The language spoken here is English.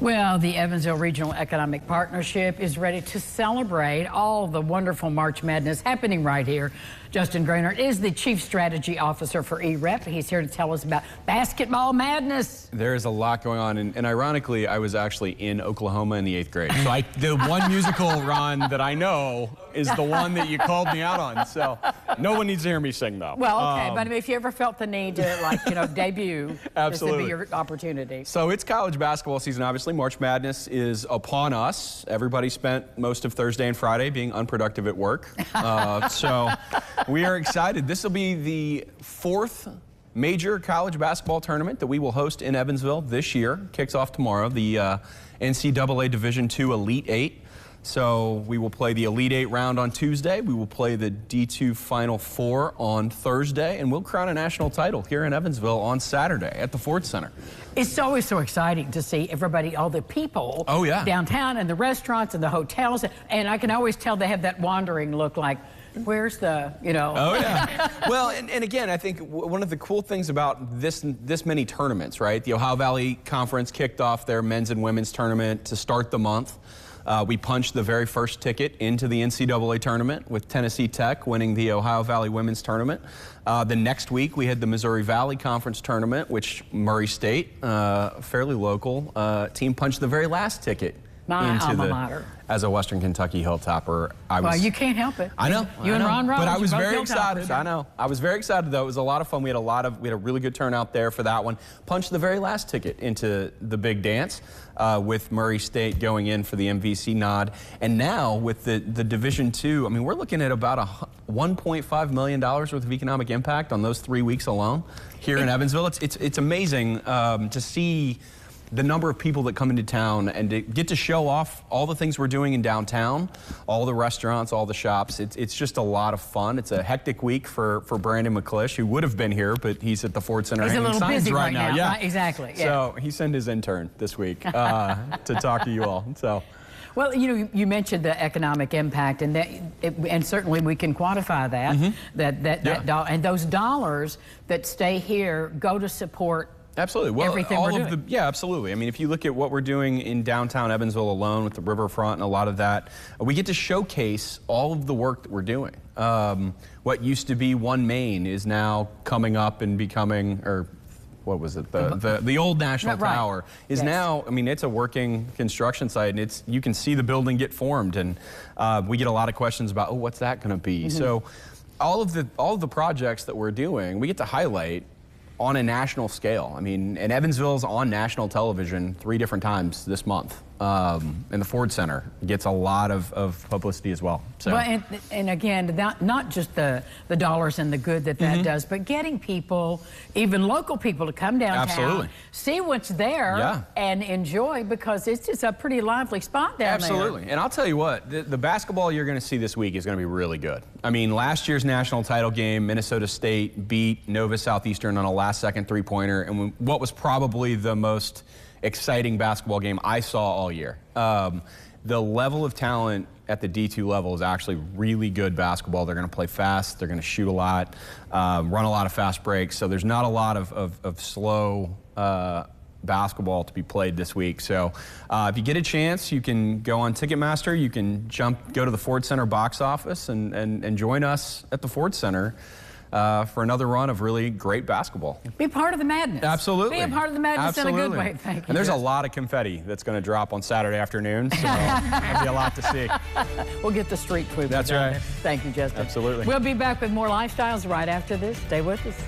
Well, the Evansville Regional Economic Partnership is ready to celebrate all the wonderful March Madness happening right here. Justin Grainert is the Chief Strategy Officer for EREP. He's here to tell us about basketball madness. There is a lot going on, and ironically, I was actually in Oklahoma in the 8th grade. So the one musical, Ron, that I know is the one that you called me out on. So no one needs to hear me sing, though. Well, okay, but if you ever felt the need to, debut, absolutely. This would be your opportunity. So it's college basketball season, obviously. March Madness is upon us. Everybody spent most of Thursday and Friday being unproductive at work. So we are excited. This will be the 4th major college basketball tournament that we will host in Evansville this year. Kicks off tomorrow, the NCAA Division II Elite 8. So we will play the Elite 8 round on Tuesday. We will play the D2 Final 4 on Thursday, and we'll crown a national title here in Evansville on Saturday at the Ford Center. It's always so exciting to see everybody, all the people downtown and the restaurants and the hotels. And I can always tell they have that wandering look like, where's the, Oh, yeah. Well, and again, I think one of the cool things about this many tournaments, right? The Ohio Valley Conference kicked off their men's and women's tournament to start the month. We punched the very first ticket into the NCAA tournament with Tennessee Tech winning the Ohio Valley Women's Tournament. The next week, we had the Missouri Valley Conference Tournament, which Murray State, fairly local, team punched the very last ticket as a Western Kentucky Hilltopper. Well, you can't help it. I know. You and Ron Rhodes. But I was very excited. I know. I was very excited, though. It was a lot of fun. We had a really good turnout there for that one. Punched the very last ticket into the big dance with Murray State going in for the MVC nod. And now with the Division II, I mean, we're looking at about $1.5 million worth of economic impact on those 3 weeks alone here in Evansville. It's amazing to see the number of people that come into town and to get to show off all the things we're doing in downtown, all the restaurants, all the shops. It's just a lot of fun. It's a hectic week for Brandon McClish, who would have been here, but he's at the Ford Center hanging signs right now. He's a little busy right now. Yeah, right, exactly. Yeah. So he sent his intern this week to talk to you all. So. Well, you mentioned the economic impact, and and certainly we can quantify that. And those dollars that stay here go to support. Absolutely. Well, everything we're doing. Yeah, absolutely. I mean, if you look at what we're doing in downtown Evansville alone with the riverfront and a lot of that, we get to showcase all of the work that we're doing. What used to be One Main is now coming up and becoming, or what was it? The old National Tower is now, I mean, it's a working construction site, and you can see the building get formed, and we get a lot of questions about, oh, what's that going to be? So all of the projects that we're doing, we get to highlight on a national scale. I mean, and Evansville's on national television 3 different times this month. And the Ford Center gets a lot of publicity as well. So. Well, and again, not just the dollars and the good that does, but getting people, even local people, to come downtown, see what's there, and enjoy, because it's just a pretty lively spot down there. Absolutely. And I'll tell you what, the basketball you're going to see this week is going to be really good. I mean, last year's national title game, Minnesota State beat Nova Southeastern on a last-second three-pointer, and what was probably the most exciting basketball game I saw all year. The level of talent at the D2 level is actually really good basketball. They're going to play fast. They're going to shoot a lot, run a lot of fast breaks. So there's not a lot of slow basketball to be played this week. So if you get a chance, you can go on Ticketmaster. You can go to the Ford Center box office and join us at the Ford Center for another run of really great basketball. Be part of the madness. Absolutely. Be a part of the madness in a good way. Thank you. And there's a lot of confetti that's going to drop on Saturday afternoon, so there'll be a lot to see. We'll get the street food. That's right. Thank you, Justin. Absolutely. We'll be back with more Lifestyles right after this. Stay with us.